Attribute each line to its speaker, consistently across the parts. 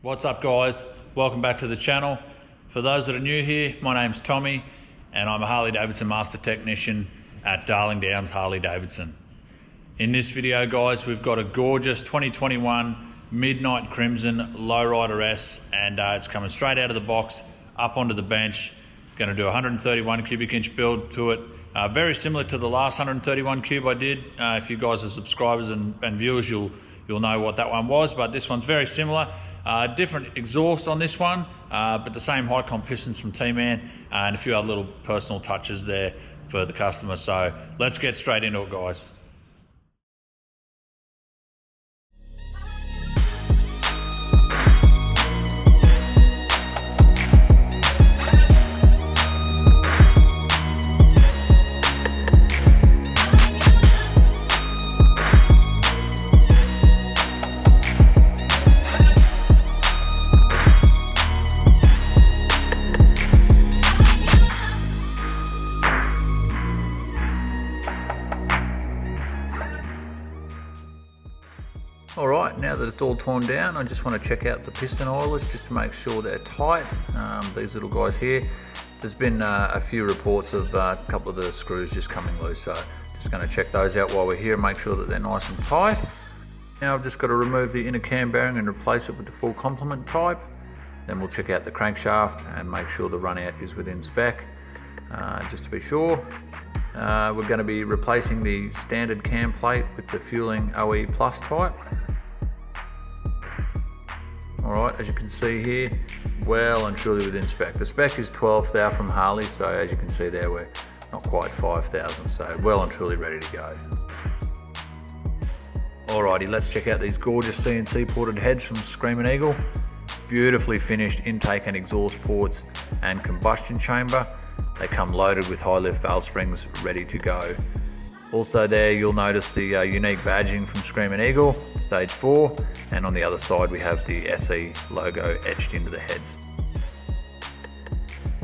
Speaker 1: What's up guys, welcome back to the channel. For those that are new here, my name's Tommy and I'm a Harley Davidson Master Technician at Darling Downs Harley Davidson. In this video guys, we've got a gorgeous 2021 Midnight Crimson Lowrider S and it's coming straight out of the box up onto the bench. Going to do a 131 cubic inch build to it. Very similar to the last 131 cube I did. If you guys are subscribers and viewers, you'll know what that one was, but this one's very similar. Different exhaust on this one, but the same high comp pistons from T-Man and a few other little personal touches there for the customer. So let's get straight into it guys. Alright, now that it's all torn down, I just want to check out the piston oilers just to make sure they're tight. These little guys here, there's been a few reports of a couple of the screws just coming loose, so just going to check those out while we're here and make sure that they're nice and tight. Now I've just got to remove the inner cam bearing and replace it with the full complement type. Then we'll check out the crankshaft and make sure the run out is within spec, just to be sure. We're going to be replacing the standard cam plate with the Fueling OE Plus type. Alright, as you can see here, well and truly within spec. The spec is 12 thou from Harley, so as you can see there, we're not quite 5,000, so well and truly ready to go. Alrighty, let's check out these gorgeous CNC ported heads from Screamin Eagle. Beautifully finished intake and exhaust ports and combustion chamber. They come loaded with high lift valve springs ready to go. Also there you'll notice the unique badging from Screamin Eagle, stage 4, and on the other side we have the SE logo etched into the heads.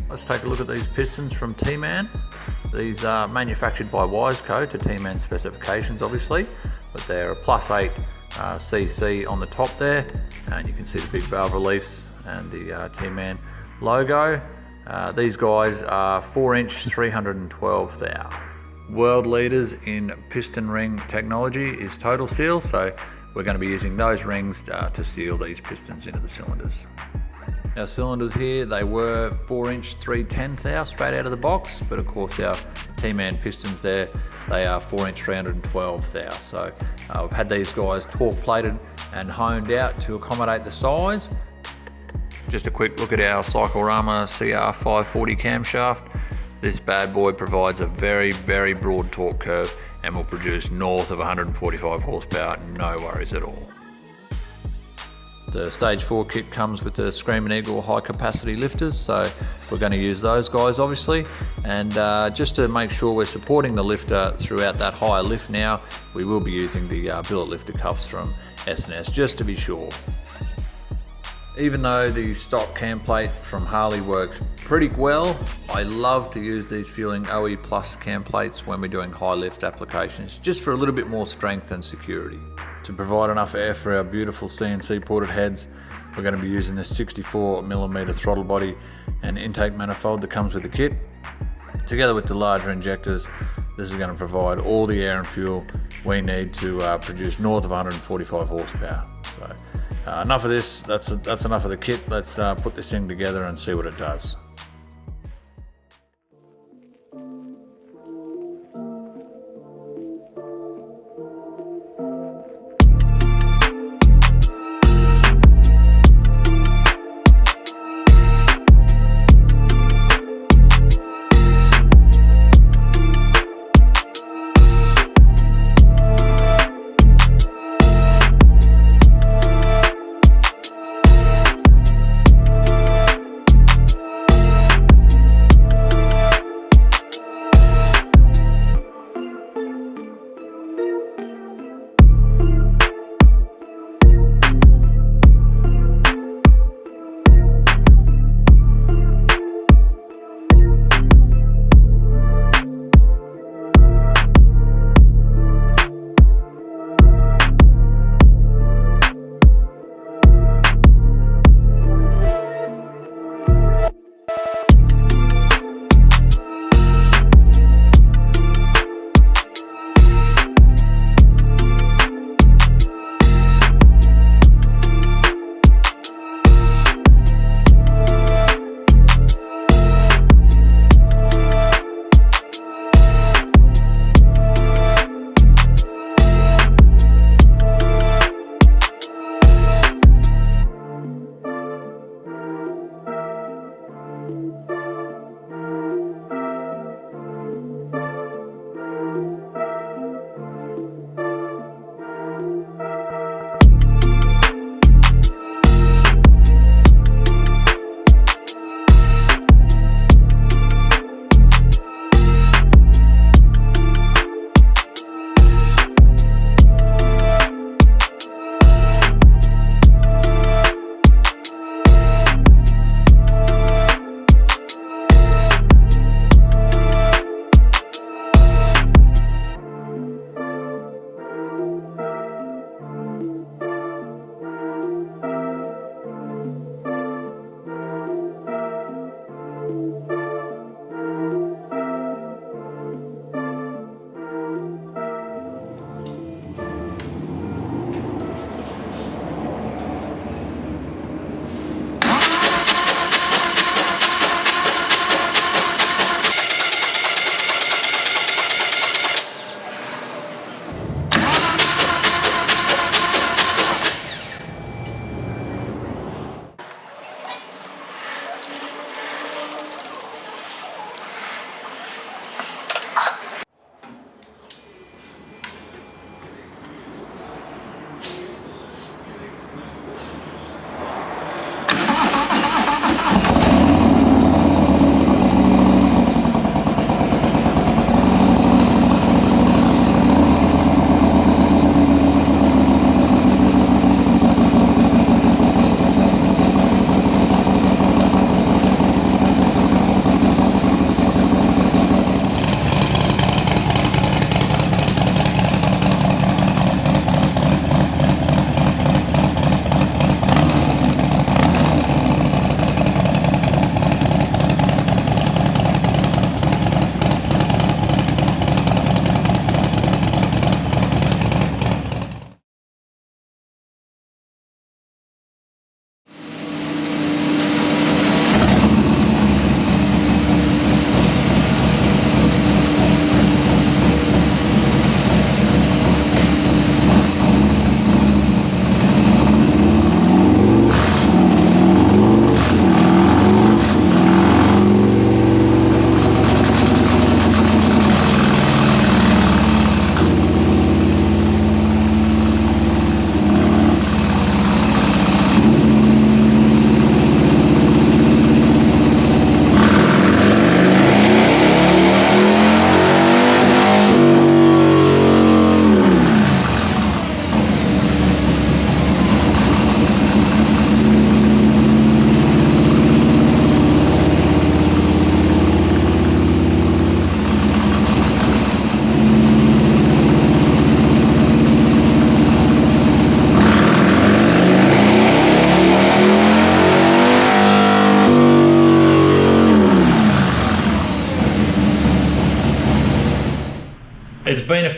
Speaker 1: Let's take a look at these pistons from T-Man. These are manufactured by Wiseco to T-Man specifications obviously, but they're a +8 cc on the top there, and you can see the big valve reliefs and the T-Man logo. These guys are 4-inch 312 thou. World leaders in piston ring technology is Total Seal, so we're going to be using those rings to seal these pistons into the cylinders. Our cylinders here, they were 4-inch 310 thou straight out of the box, but of course our T-Man pistons there, they are 4-inch 312 thou. So we've had these guys torque plated and honed out to accommodate the size. Just a quick look at our Cycle-Rama CR540 Camshaft. This bad boy provides a very, very broad torque curve and will produce north of 145 horsepower, no worries at all. The stage 4 kit comes with the Screamin Eagle high capacity lifters, so we're going to use those guys obviously, and just to make sure we're supporting the lifter throughout that higher lift now, we will be using the billet lifter cuffs from S&S just to be sure. Even though the stock cam plate from Harley works pretty well, I love to use these Fueling OE Plus cam plates when we're doing high lift applications, just for a little bit more strength and security. To provide enough air for our beautiful CNC ported heads, we're going to be using this 64mm throttle body and intake manifold that comes with the kit. Together with the larger injectors, this is going to provide all the air and fuel we need to produce north of 145 horsepower. So enough of this, that's enough of the kit. Let's put this thing together and see what it does.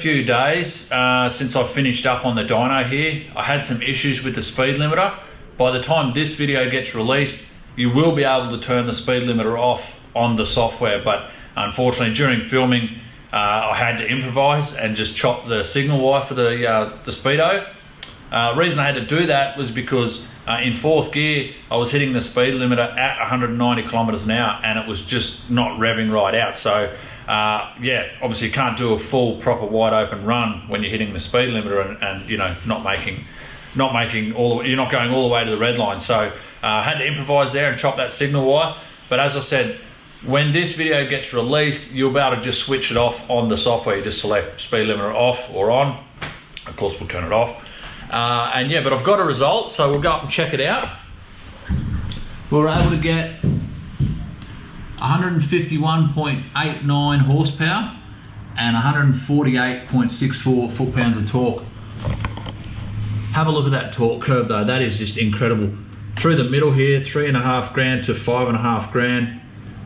Speaker 1: few days since I finished up on the dyno here. I had some issues with the speed limiter. By the time this video gets released, you will be able to turn the speed limiter off on the software, but unfortunately during filming I had to improvise and just chop the signal wire for the speedo. The reason I had to do that was because in fourth gear I was hitting the speed limiter at 190 kilometers an hour and it was just not revving right out. So yeah, obviously you can't do a full proper wide open run when you're hitting the speed limiter and you know, not making all the way, you're not going all the way to the red line. So I had to improvise there and chop that signal wire. But as I said, when this video gets released, you'll be able to just switch it off on the software. You just select speed limiter off or on. Of course, we'll turn it off. And yeah, but I've got a result, so we'll go up and check it out. We were able to get 151.89 horsepower and 148.64 foot-pounds of torque. Have a look at that torque curve though, that is just incredible. Through the middle here, 3.5 grand to 5.5 grand.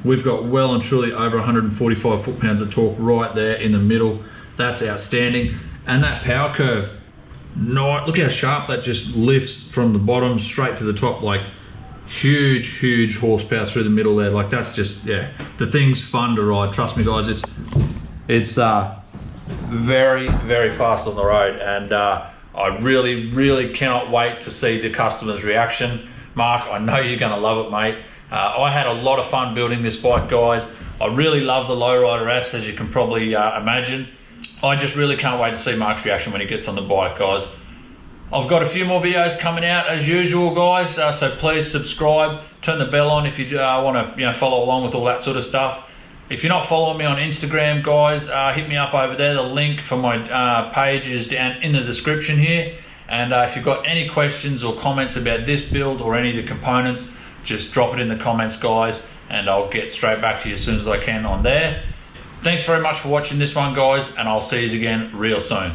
Speaker 1: We've got well and truly over 145 foot-pounds of torque right there in the middle. That's outstanding. And that power curve, look how sharp that just lifts from the bottom straight to the top, like huge horsepower through the middle there. Like that's just, yeah, the thing's fun to ride. Trust me guys, it's very fast on the road, and I really cannot wait to see the customer's reaction. Mark, I know you're gonna love it, mate. I had a lot of fun building this bike, guys. I really love the Lowrider S, as you can probably imagine. I just really can't wait to see Mark's reaction when he gets on the bike, guys. I've got a few more videos coming out as usual, guys, so please subscribe, turn the bell on if you want to follow along with all that sort of stuff. If you're not following me on Instagram, guys, hit me up over there. The link for my page is down in the description here. And if you've got any questions or comments about this build or any of the components, just drop it in the comments, guys, and I'll get straight back to you as soon as I can on there. Thanks very much for watching this one, guys, and I'll see you again real soon.